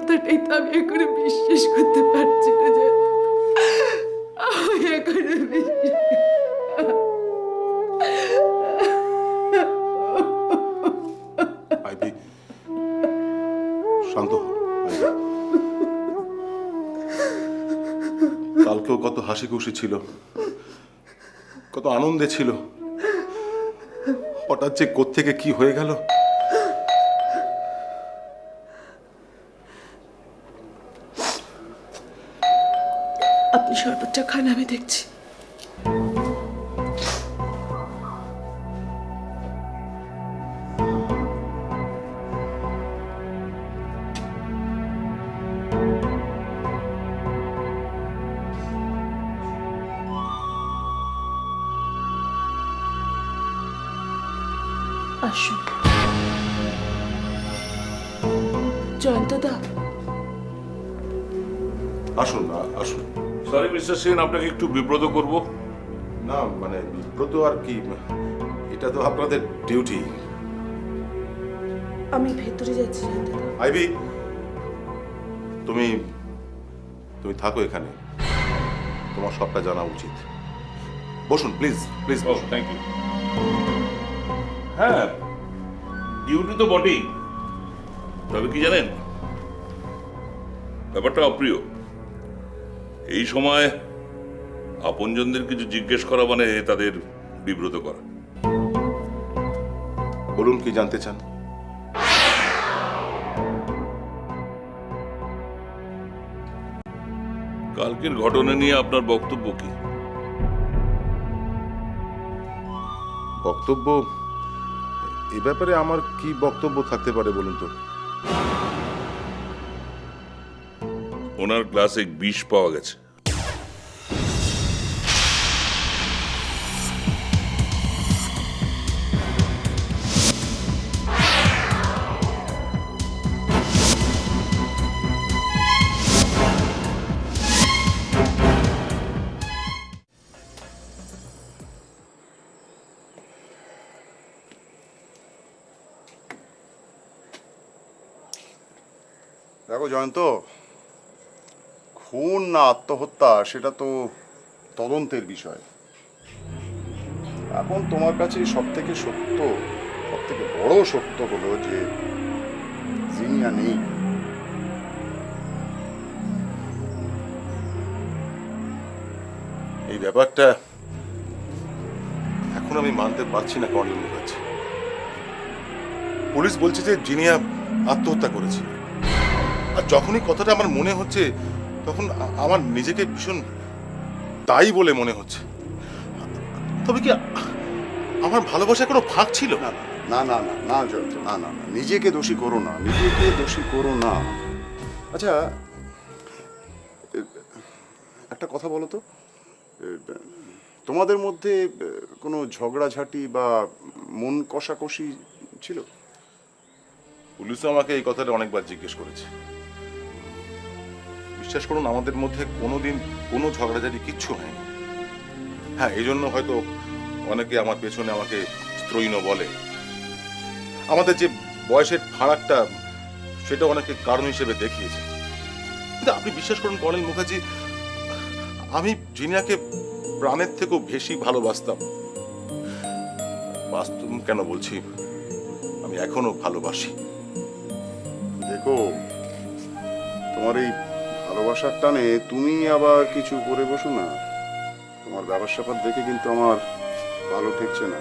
কথাটাই তো আমি এখনো বিশ্বাস করতে পারছি না যে আমি এখনো আইভি, শান্ত হও, আইভি। কালকেও কত হাসি খুশি ছিল, কত আনন্দে ছিল, হঠাৎ যে কোত্থেকে কি হয়ে গেল। আপনি শরবতটা খান, আমি দেখছি। আসুন জয়ন্তদা। আসুন আসুন। সরি মিস্টার সেন, আপনাকে একটু বিব্রত করব। না মানে বিব্রত আর কি, এটা তো আপনাদের ডিউটি। আমি ভেতরে যাচ্ছি জয়ন্তদা। আইভি, তুমি তুমি থাকো এখানে, তোমার সবটা জানা উচিত। বসুন প্লিজ, প্লিজ ও থ্যাংক ইউ। হ্যাঁ, ডিউটি তো বটেই, তবে কি জানেন, ব্যাপারটা অপ্রিয়। এই সময় আপনজনদের কিছু জিজ্ঞেস করা মানে তাদের বিব্রত করা। বলুন কি জানতে চান? কালকের ঘটনা নিয়ে আপনার বক্তব্য কি? বক্তব্য? এ ব্যাপারে আমার কি বক্তব্য থাকতে পারে বলুন তো? ওনার গ্লাসে বিষ পাওয়া গেছে। দেখো জয়ন্ত, খুন না আত্মহত্যা সেটা তো তদন্তের বিষয়। এখন তোমার কাছে সব থেকে বড় সত্য হলো যে জিনিয়া নেই। এই ব্যাপারটা এখন আমি মানতে পারছি না কর্নেল মুখার্জি। পুলিশ বলছে যে জিনিয়া আত্মহত্যা করেছে, আর যখনই কথাটা আমার মনে হচ্ছে তখন আমার নিজেকে ভীষণ দায়ী বলে মনে হচ্ছে। তবে কি আমার ভালোবাসায় কোনো ফাঁক ছিল? না না না না না জয়ন্ত, না না না, নিজেকে দোষী করো না, নিজেকে দোষী করো না। আচ্ছা, একটা কথা বলো তো, তোমাদের মধ্যে কোনো ঝগড়াঝাটি বা মন কষাকষি ছিল? পুলিশও আমাকে এই কথাটা অনেকবার জিজ্ঞেস করেছে। বিশ্বাস করুন, আমাদের মধ্যে কোনোদিন কোনো ঝগড়াঝাটি কিচ্ছু হয়নি। হ্যাঁ, এই জন্য হয়তো অনেকে আমার পেছনে আমাকে স্ত্রৈণ বলে। আমাদের যে বয়সের ফারাকটা, সেটা অনেকে কারণ হিসেবে দেখিয়েছে। কিন্তু আপনি বিশ্বাস করুন কর্নেল মুখার্জি, আমি জিনিয়াকে প্রাণের থেকেও বেশি ভালোবাসতাম। বাস্তব কেন বলছি, আমি এখনো ভালোবাসি। দেখো, তোমার এই ভালোবাসার টানে তুমি আবার কিছু করে বসো না। তোমার ব্যাপার স্যাপার দেখে কিন্তু আমার ভালো ঠেকছে না।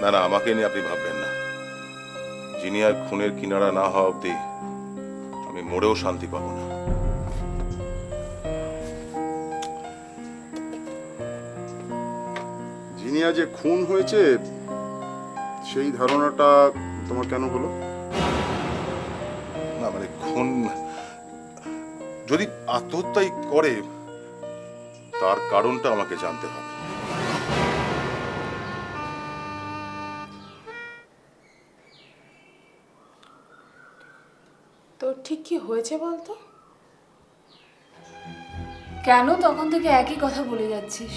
না না, আমাকে নিয়ে আপনি ভাববেন না। জিনিয়ার খুনের কিনারা না হওয়া অব্দি আমি মরেও শান্তি পাবো না। জিনিয়া যে খুন হয়েছে সেই ধারণাটা তোমার কেন হলো? না মানে খুন যদি আত্মহত্যাই করে, তার কারণটা আমাকে জানতে হবে। তোর ঠিক কি হয়েছে বলতো? কেন তখন থেকে একই কথা বলে যাচ্ছিস?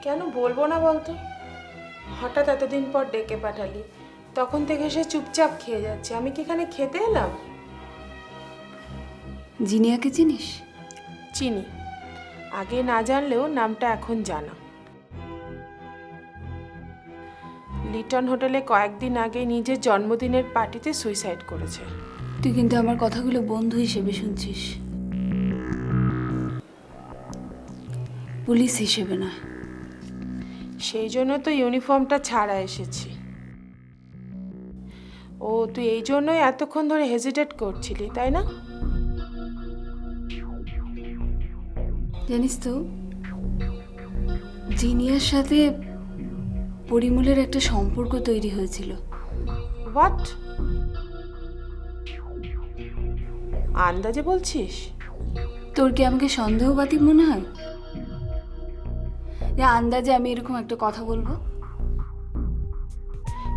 কেন বলবো না বলতো? হঠাৎ এতদিন পর ডেকে পাঠালি, তখন থেকে সে চুপচাপ খেয়ে যাচ্ছে। আমি কি এখানে খেতে এলাম? জিনিয়াকে চিনিস? চিনি, আগে না জানলেও নামটা এখন জানা। লিটন হোটেলে কয়েকদিন আগে নিজের জন্মদিনের পার্টিতে সুইসাইড করেছে। তুই কিন্তু আমার কথাগুলো বন্ধু হিসেবে শুনছিস, পুলিশ হিসেবে না। সেই জন্য তো ইউনিফর্মটা ছাড়া এসেছি। ও, তুই এই জন্যই এতক্ষণ ধরে হেজিটেট করছিলি, তাই না? জানিস তো, জিনিয়ার সাথে পরিমলের একটা সম্পর্ক তৈরি হয়েছিল। হোয়াট? আন্দাজে বলছিস? তোর কি আমাকে সন্দেহবাদী মনে হয় যে আন্দাজে আমি এরকম একটা কথা বলবো?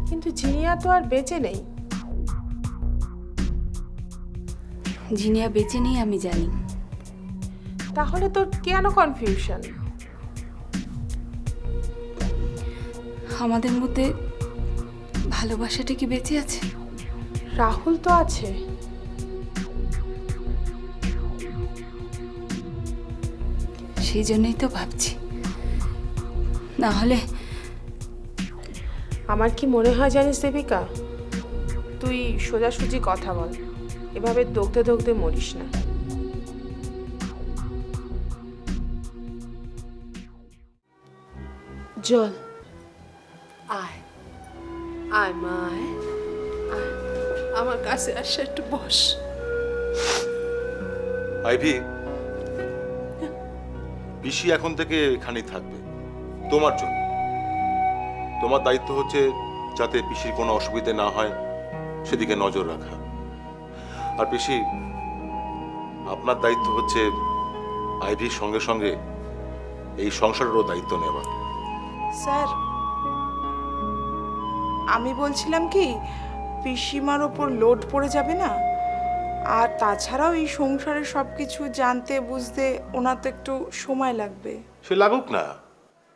কিন্তু জিনিয়া তো আর বেঁচে নেই। জিনিয়া বেঁচে নেই আমি জানি। তাহলে তোর কেন কনফিউশন? আমাদের মধ্যে ভালোবাসাটা কি বেঁচে আছে? রাহুল তো আছে। সেই জন্যই তো ভাবছি, না হলে। আমার কি মনে হয় জানিস দেবিকা, তুই সোজাসুজি কথা বল, এভাবে দগদে দগদে মরিস না। জল আয়, আয় মা, আয়, আয়। আমার কাছে আসে, একটু বস। আইভি, পিসি এখন থেকে এখানেই থাকবে তোমার জন্য। তোমার দায়িত্ব হচ্ছে যাতে পিসির কোনো অসুবিধা না হয় সেদিকে নজর রাখা। আর পিসি, আপনার দায়িত্ব হচ্ছে আইভির সঙ্গে সঙ্গে এই সংসারেরও দায়িত্ব নেওয়া। স্যার, আমি বলছিলাম কি, পিসিমার ওপর লোড পড়ে যাবে না? আর তাছাড়াও এই সংসারের সব কিছু জানতে বুঝতে ওনার তো একটু সময় লাগবে। সে লাগুক না,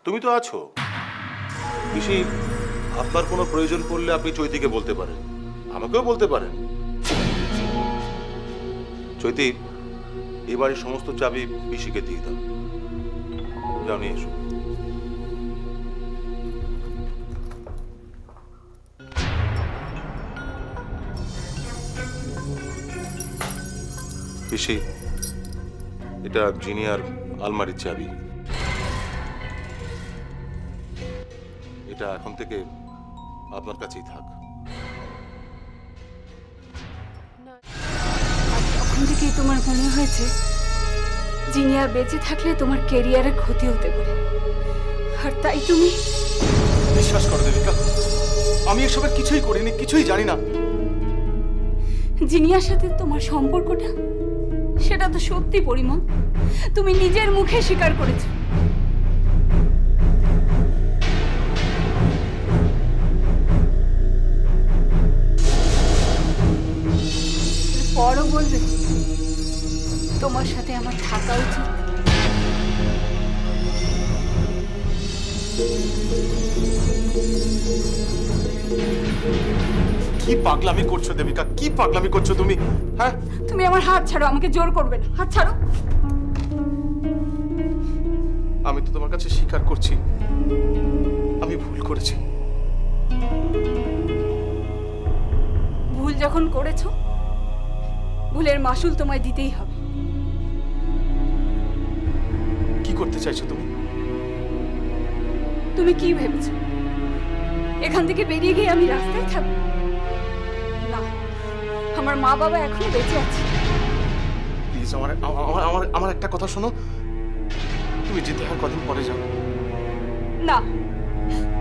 তুমি তো আছো। পিসি, আপনার কোনো প্রয়োজন পড়লে আপনি চৈতিকে বলতে পারেন, আমাকেও বলতে পারেন। চৈতি, এবারের সমস্ত চাবি পিসিকে দিয়ে দাও। যাও, নিয়ে এসো। পিসি, এটা জিনিয়ার আলমারির চাবি। এটা এখন থেকে আপনার কাছেই থাক। আর তখন থেকেই তোমার মনে হয়েছে জিনিয়া বেঁচে থাকলে তোমার কেরিয়ারের ক্ষতি হতে পারে, আর তাই তুমি। বিশ্বাস করো দেবিকা, আমি এসবের কিছুই করিনি, কিছুই জানি না। জিনিয়ার সাথে তোমার সম্পর্কটা, সেটা তো সত্যি পরিমল, তুমি নিজের মুখে স্বীকার করেছো। পরও বলবে তোমার সাথে আমার থাকা উচিত। কি পাগলামি করছো দেবিকা, কি পাগলামি করছো তুমি? হ্যাঁ, তুমি আমার হাত ছাড়ো, আমাকে জোর করবে না, হাত ছাড়ো। আমি তো তোমার কাছে স্বীকার করছি, আমি ভুল করেছি। ভুল যখন করেছো, ভুলের মাসুল তোমায় দিতেই হবে। কি করতে চাইছো তুমি? তুমি কি ভেবেছো এখান থেকে বেরিয়ে গিয়ে আমি রাস্তায় থাকবো? না, আমার মা বাবা এখনো বেঁচে আছে। প্লিজ আমার আমার আমার আমার একটা কথা শোনো, তুমি যেতে হয় কদিন পরে যাও। না,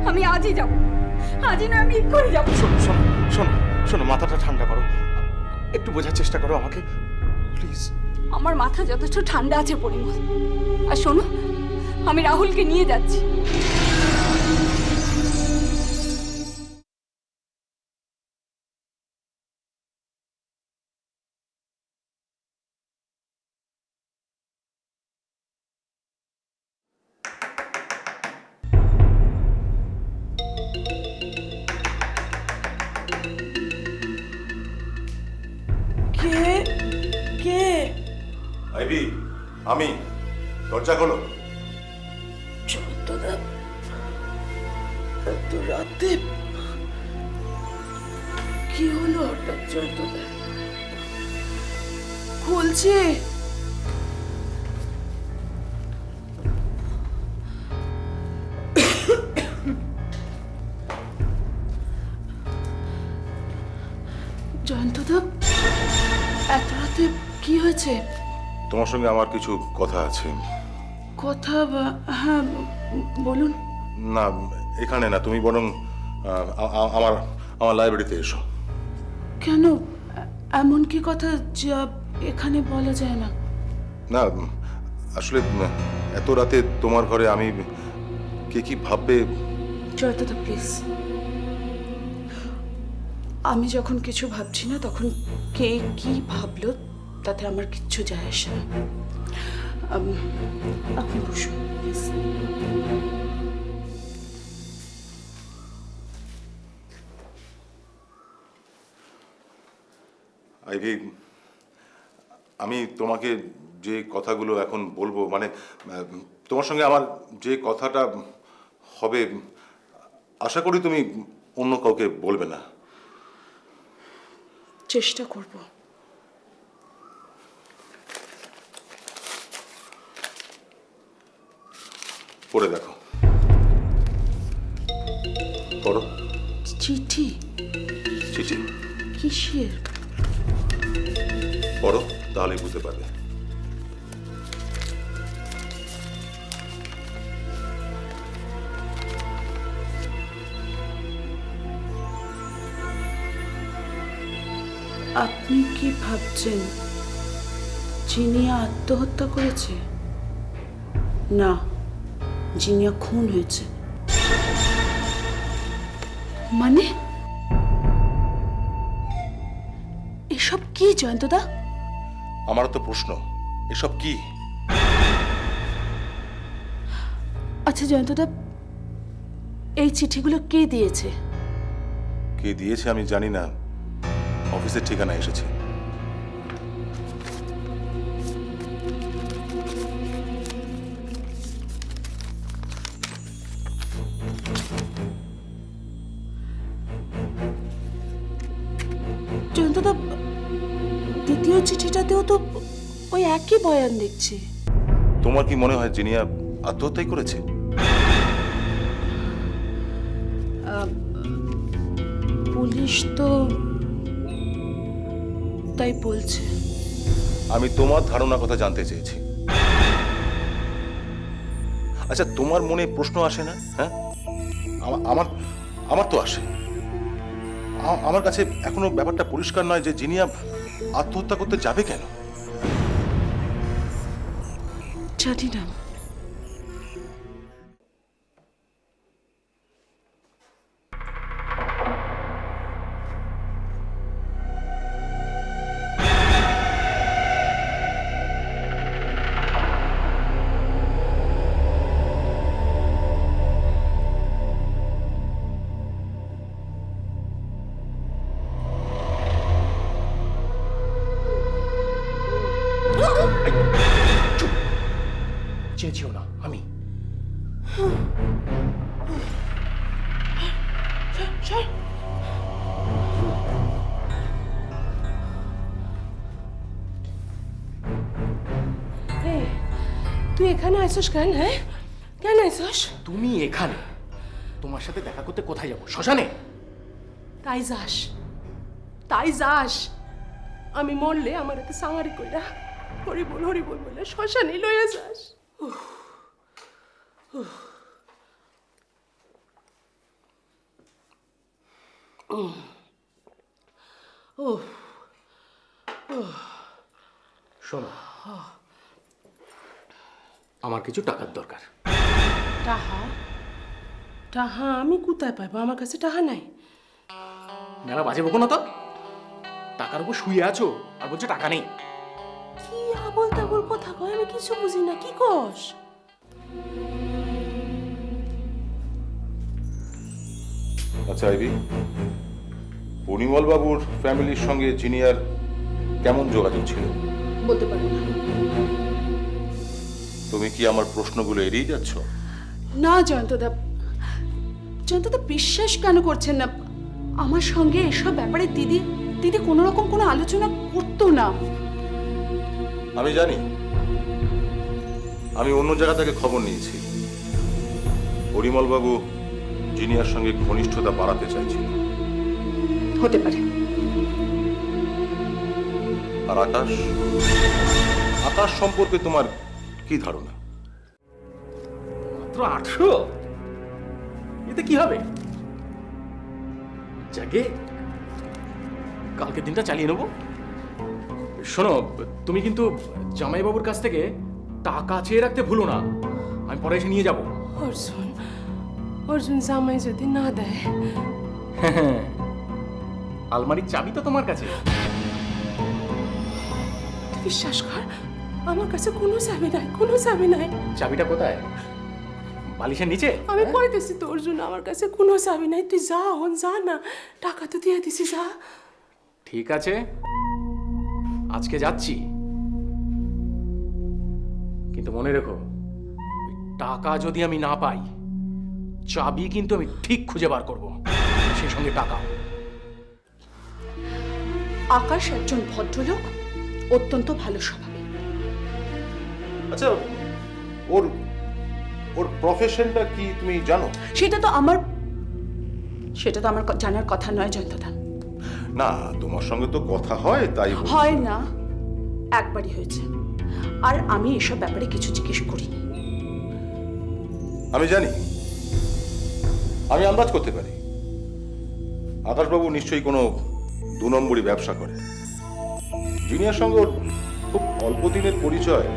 আমি আজই যাব, আজই না, আমি এক্ষুনি যাবো। শোনো শোনো শোনো শোনো, মাথাটা ঠান্ডা করো, একটু বোঝার চেষ্টা করো আমাকে, প্লিজ। আমার মাথা যথেষ্ট ঠান্ডা আছে পরিমল। আর শোনো, আমি রাহুলকে নিয়ে যাচ্ছি। কে কে আইবি, আমি, দরজা খোলো। জয়ন্তদা, এত রাতে কি হলো হঠাৎ? জয়ন্তদা খুলছে। জয়ন্তদা, এত রাতে কি হয়েছে? তোমার সঙ্গে আমার কিছু কথা আছে। কথা? হ্যাঁ, বলুন। না, এখানে না, তুমি বরং আমার আমার লাইব্রেরিতে এসো। কেন? এমন কি কথা যা এখানে বলা যায় না? না, আসলে এত রাতে তোমার ঘরে আমি, কে কি ভাববে। জয়ন্তদা প্লিজ, আমি যখন কিছু ভাবছি না তখন কে কি ভাবলো তাতে আমার কিচ্ছু যায় আসে না। আপনি বসুন প্লিজ। আইভি, আমি তোমাকে যে কথাগুলো এখন বলবো, মানে তোমার সঙ্গে আমার যে কথাটা হবে, আশা করি তুমি অন্য কাউকে বলবে না। চেষ্টা করব। পড়ে দেখো, পড়ো। চিঠি? চিঠি কিসের? পড়ো, তাহলেই বুঝতে পারবে। আপনি কি ভাবছেন জিনিয়া আত্মহত্যা করেছে? না, জিনিয়া খুন হয়েছে। মানে এসব কি জয়ন্তদা? আমারও তো প্রশ্ন, এসব কি? আচ্ছা জয়ন্তদা, এই চিঠিগুলো কে দিয়েছে? কে দিয়েছে আমি জানি না, অফিসের ঠিকানা এসেছে। জয়ন্তদা, দ্বিতীয় চিঠিটাতেও তো ওই একই বয়ান দেখছি। তোমার কি মনে হয় জিনিয়া আত্মহত্যাই করেছে? পুলিশ তো তাই বলছে। আমি তোমার ধারণার কথা জানতে চেয়েছি। আচ্ছা, তোমার মনে প্রশ্ন আসে না? হ্যাঁ, আমার আমার তো আসে। আমার কাছে এখনো ব্যাপারটা পরিষ্কার নয় যে জিনিয়া আত্মহত্যা করতে যাবে কেন। জানি না। চেয়েছিও না আমি। তুই এখানে আইসস কেন? হ্যাঁ, কেন আইসস? তুমি এখানে, তোমার সাথে দেখা করতে কোথায় যাবো? শ্মশানে? তাই যাস, তাই যাস। আমি মরলে আমার এতে সাঙারি কইরা হরি বল বলে শ্মশানে লইয়া যাস। শোনো, আমার কিছু টাকার দরকার। টাহা? টাহা আমি কোথায় পাইবো? আমার কাছে টাহা নাই। মেলা বাজে বকো না তো। টাকার উপর শুয়ে আছো আর বলছো টাকা নেই। কি আবল তাবল কথা কয়, আমি কিছু বুঝি না। কি কস? আচ্ছা আইবি, পরিমল বাবুর ফ্যামিলির সঙ্গে জিনিয়ার কেমন যোগাযোগ ছিল? বলতে পারবো না। তুমি কি আমার প্রশ্নগুলো এড়িয়ে যাচ্ছ? না জয়ন্তদা, জয়ন্তদা বিশ্বাস কেন করছেন না? আমার সঙ্গে এসব ব্যাপারে দিদি দিদি কোনো রকম কোনো আলোচনা করতো না। আমি জানি, আমি অন্য জায়গা থেকে খবর নিয়েছি। পরিমল বাবু জিনিয়ার সঙ্গে ঘনিষ্ঠতা বাড়াতে চাইছিল। হতে পারে। আর আকাশ, আকাশ সম্পর্কে তোমার কি ধারণা? মাত্র 800? এতে কি হবে? যাকে কালকের দিনটা চালিয়ে নেব। শোনো, তুমি কিন্তু জামাইবাবুর কাছ থেকে টাকা চেয়ে রাখতে ভুলো না, আমি পরে এসে নিয়ে যাব। অর্জুন, অর্জুন জামাই যদি না দেয়? আলমারির চাবি তো তোমার কাছে। বিশ্বাস কর, আমার কাছে কোনো চাবি নাই, কোনো চাবি নাই। চাবিটা কোথায়? বালিশের নিচে? আমি কইতেছি তো অর্জুন, আমার কাছে কোনো চাবি নাই। তুই যা, হন যা না, টাকা তো দিয়ে দিছি, যা। ঠিক আছে, আজকে যাচ্ছি, কিন্তু মনে রেখো, ওই টাকা যদি আমি না পাই, চাবি কিন্তু আমি ঠিক খুঁজে বার করব, সেই সঙ্গে টাকা। আকাশ একজন ভদ্রলোক, অত্যন্ত ভালো স্বভাবের। আচ্ছা, ওর ওর প্রফেশনটা কি তুমি জানো? সেটা তো আমার জানার কথা নয় জয়ন্তদা। না, তোমার সঙ্গে তো কথা হয়, তাই বলছি। হয় না, একবারই হয়েছে। আর আমি এসব ব্যাপারে কিছু জিজ্ঞেস করিনি। আমি জানি, আমি আন্দাজ করতে পারি। আকাশবাবু নিশ্চয়ই কোনো 2 নম্বরই ব্যবসা করে। জিনিয়ার সঙ্গে ওর খুব অল্প দিনের পরিচয়।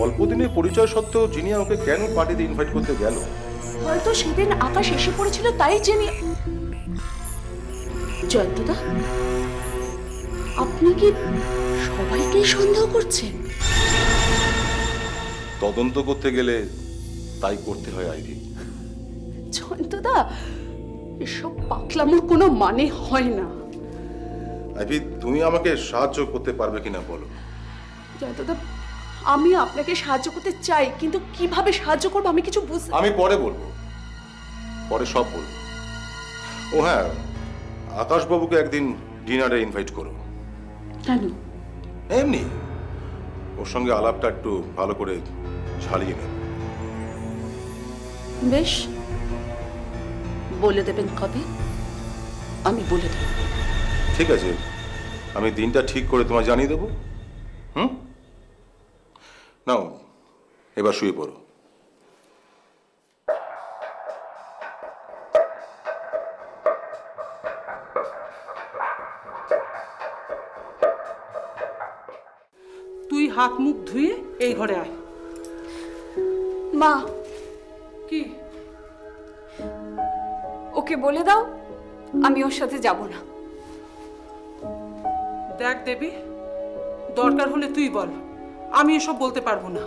অল্প দিনের পরিচয় সত্ত্বেও জিনিয়া ওকে কেন পার্টিতে ইনভাইট করতে গেল? হয়তো সেদিন আকাশ এসে পড়েছিল, তাই জেনে। জয়ন্তদা, আপনি কি সবাইকে সন্দেহ করছেন? তদন্ত করতে গেলে তাই করতে হয় আইভি। জয়ন্তদা, এসব পাকলামোর কোনো মানে হয় না। আইভি, তুমি আমাকে সাহায্য করতে পারবে কিনা বলো। জয়ন্তদা, আমি আপনাকে সাহায্য করতে চাই, কিন্তু কিভাবে সাহায্য করবো আমি কিছু বুঝতে। আমি পরে বলবো, পরে সব বলবো। ও হ্যাঁ, আকাশবাবুকে একদিন ডিনারে ইনভাইট করো। কেন? এমনি ওর সঙ্গে আলাপটা একটু ভালো করে ঝালিয়ে নেব। বেশ, বলে দেবেন কবে? আমি বলে দেব। ঠিক আছে, আমি দিনটা ঠিক করে তোমায় জানিয়ে দেবো। হুম, নাও এবার শুয়ে পড়ো। তুই হাত মুখ ধুয়ে এই ঘরে আয়। মা, কি? ওকে বলে দাও আমি ওর সাথে যাব না। দেখ দেবী, দরকার হলে তুই বল, আমি এসব বলতে পারবো না।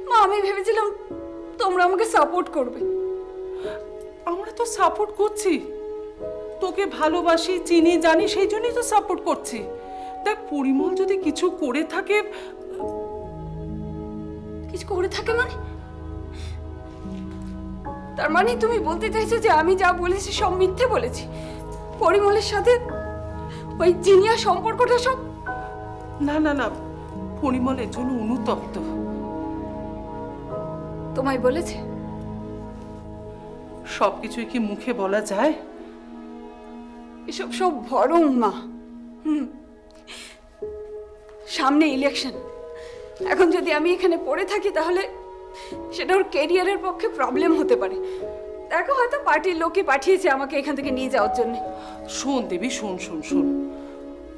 মা, আমি ভেবেছিলাম তোমরা আমাকে সাপোর্ট করবে। আমরা তো সাপোর্ট করছি, তোকে ভালোবাসি, চিনি, জানি, সেই জন্যই তো সাপোর্ট করছি। দেখ, পরিমল যদি কিছু করে থাকে। কিছু করে থাকে মানে? তার মানে তুমি বলতে চাইছো যে আমি যা বলেছি সব মিথ্যে বলেছি? পরিমলের সাথে ওই জিনিয়া সম্পর্কটা সব? না না না, পরিমলের জন্য অনুতপ্ত। তোমায় বলেছে? সবকিছুই কি মুখে বলা যায়? এসব সব ভরম মা। সামনে ইলেকশন, এখন যদি আমি এখানে পড়ে থাকি তাহলে সেটা ওর ক্যারিয়ারের পক্ষে প্রবলেম হতে পারে। দেখো, হয়তো পার্টির লোকই পাঠিয়েছে আমাকে এখান থেকে নিয়ে যাওয়ার জন্য। শোন দেবী, শোন শোন শোন,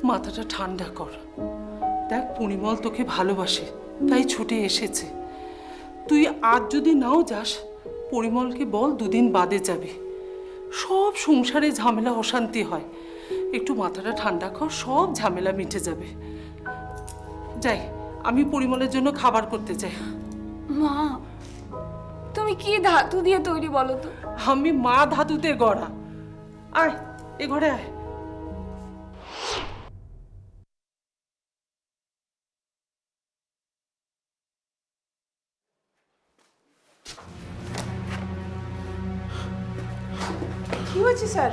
মাথাটা ঠান্ডা কর। দেখ, পরিমল তোকে ভালোবাসে, তাই ছুটে এসেছে। তুই আজ যদি নাও যাস, পরিমলকে বল 2 দিন বাদে যাবি। সব সংসারে ঝামেলা অশান্তি হয়, একটু মাথাটা ঠান্ডা কর, সব ঝামেলা মিটে যাবে। যাই, আমি পরিমলের জন্য খাবার করতে চাই। মা, তুমি কি ধাতু দিয়ে তৈরি বলো তো? আমি মা ধাতুতে গড়া। আয়, এ ঘরে আয়। হয়েছে স্যার?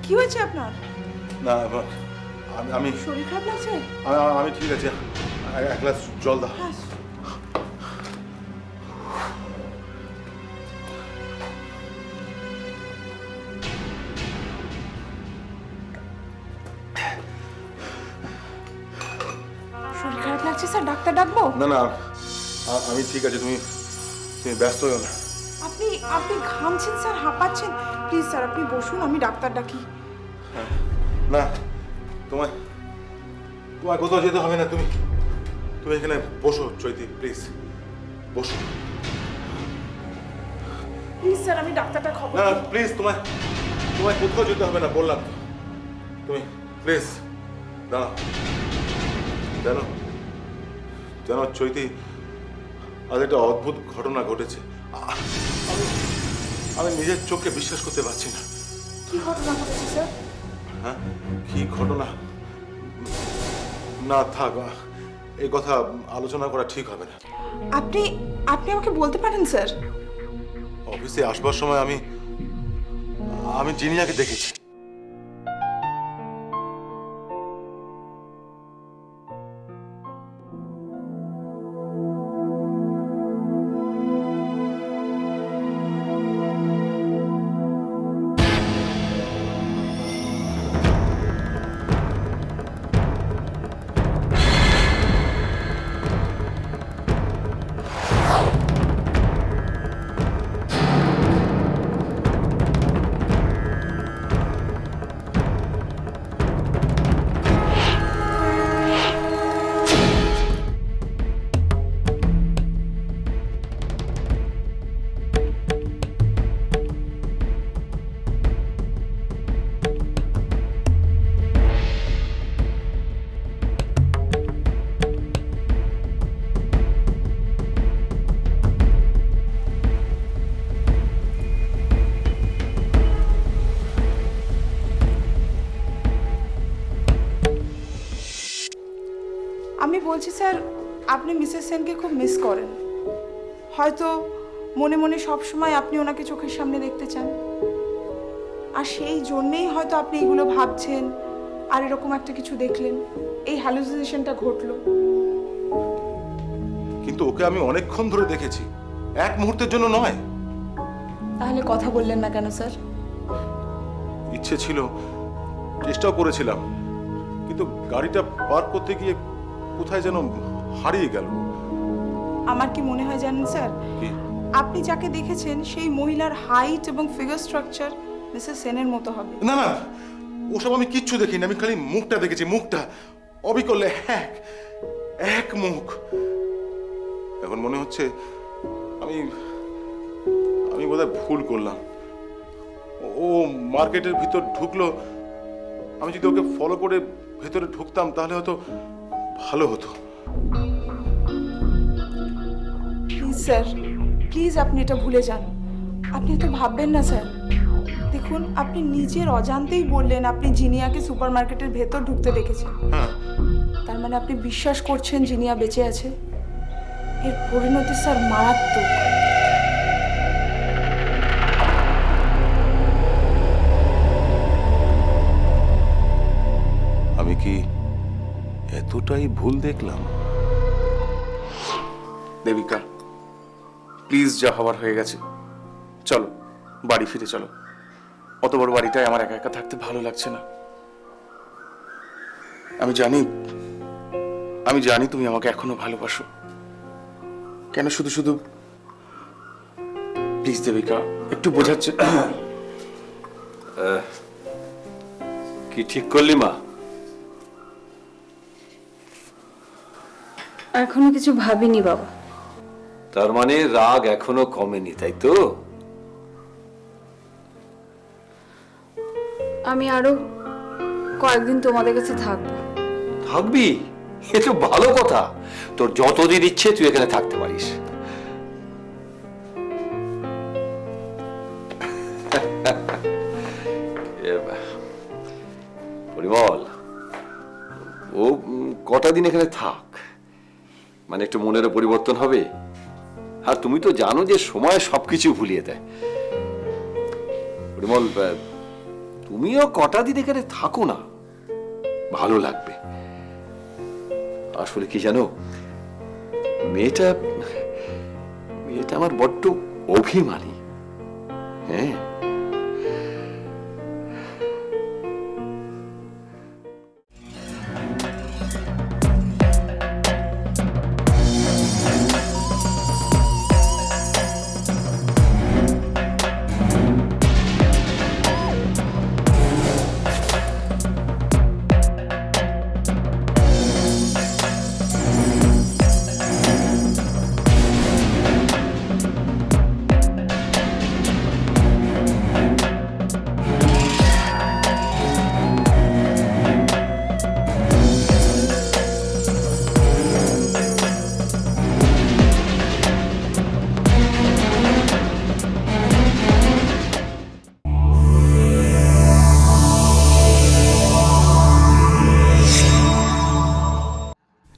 কি হয়েছে আপনার? না আমি শরীর খারাপ লাগছে? আমি ঠিক আছে, এক গ্লাস জল দাও। হ্যাঁ। শরীর খারাপ লাগছে স্যার, ডাক্তার ডাকবো? না না, আমি ঠিক আছে, তুমি তুমি ব্যস্ত হও না। আপনি আপনি ঘামছেন স্যার, হাঁপাচ্ছেন। প্লিজ স্যার আপনি বসুন, আমি ডাক্তার ডাকি। না, তোমায় তোমায় কোথাও যেতে হবে না, তুমি তুমি এখানে বসো চৈতি, প্লিজ বসো। প্লিজ স্যার আমি ডাক্তারটা খবর না দিই। প্লিজ, তোমায় তোমায় কোথাও যেতে হবে না বললাম তো। তুমি প্লিজ দাঁড়াও। জানো জানো চৈতি, আজ একটা অদ্ভুত ঘটনা ঘটেছে। আমি নিজের চোখে বিশ্বাস করতে পারছি না। কি ঘটনা ঘটেছে স্যার? হ্যাঁ, কি ঘটনা? না থাক, এই কথা আলোচনা করা ঠিক হবে না। আপনি আপনি আমাকে বলতে পারেন স্যার? অফিসে আসবার সময় আমি জিনিয়াকে দেখেছি। আমি বলছি স্যার, আপনি মিসেস সেনকে খুব মিস করেন। হয়তো মনে মনে সব সময় আপনি ওনাকে চোখের সামনে দেখতে চান, আর সেই জন্যেই হয়তো আপনি এগুলো ভাবছেন আর এরকম একটা কিছু দেখলেন, এই হ্যালুসিনেশনটা ঘটলো। কিন্তু ওকে আমি অনেকক্ষণ ধরে দেখেছি, এক মুহূর্তের জন্য নয়। তাহলে কথা বললেন না কেন স্যার? ইচ্ছে ছিল, চেষ্টাও করেছিলাম, কিন্তু গাড়িটা পার্ক করতে গিয়ে কোথায় যেন হারিয়ে গেল। আমার কি মনে হয় জানেন স্যার, কি? আপনি যাকে দেখেছেন সেই মহিলার হাইট এবং ফিগার স্ট্রাকচার মিসেস সেনের মতো হবে। না না, ওসব আমি কিচ্ছু দেখিনি, আমি খালি মুখটা দেখেছি, মুখটা অবিকলে এক মুখ। এখন মনে হচ্ছে আমি আমি বোধহয় ভুল করলাম। ও মার্কেটের ভিতর ঢুকলো, আমি যদি ওকে ফলো করে ভেতরে ঢুকতাম তাহলে হয়তো ভালো হতো। প্লিজ স্যার, প্লিজ আপনি এটা ভুলে যান। আপনি তো ভাববেন না স্যার। দেখুন, আপনি নিজের অজান্তেই বললেন আপনি জিনিয়াকে সুপারমার্কেটের ভেতর ঢুকতে দেখেছেন। হ্যাঁ, তার মানে আপনি বিশ্বাস করছেন জিনিয়া বেঁচে আছে? এর পরিণতি স্যার মারাত্মক। আমি কি এতটাই ভুল দেখলাম? দেবিকা প্লিজ, যা হওয়ার হয়ে গেছে, চলো বাড়ি ফিরে চলো। অত বড় বাড়িটায় আমার একা একা থাকতে ভালো লাগছে না। আমি জানি তুমি আমাকে এখনো ভালোবাসো। কেন শুধু শুধু? প্লিজ দেবিকা, একটু বোঝাচ্ছে। কি ঠিক করলি মা? এখনো কিছু ভাবিনি বাবা। তার মানে রাগ এখনো কমেনি, তাই তো? আমি আরো কয়েকদিন তোমাদের কাছে থাকবো। থাকবি? এ তো ভালো কথা। তোর যতদিন ইচ্ছে তুই এখানে থাকতে পারিস। পরিমল, ও কটা দিন এখানে থাক, মানে একটু মনেরও পরিবর্তন হবে। আর তুমি তো জানো যে সময় সবকিছু ভুলিয়ে দেয়। পরিমল, তুমিও কটা দিন এখানে থাকো না, ভালো লাগবে। আসলে কি জানো, মেয়েটা আমার বড্ড অভিমানী। হ্যাঁ,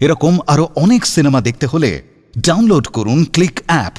এরকম আরো অনেক সিনেমা দেখতে হলে ডাউনলোড করুন ক্লিক অ্যাপ।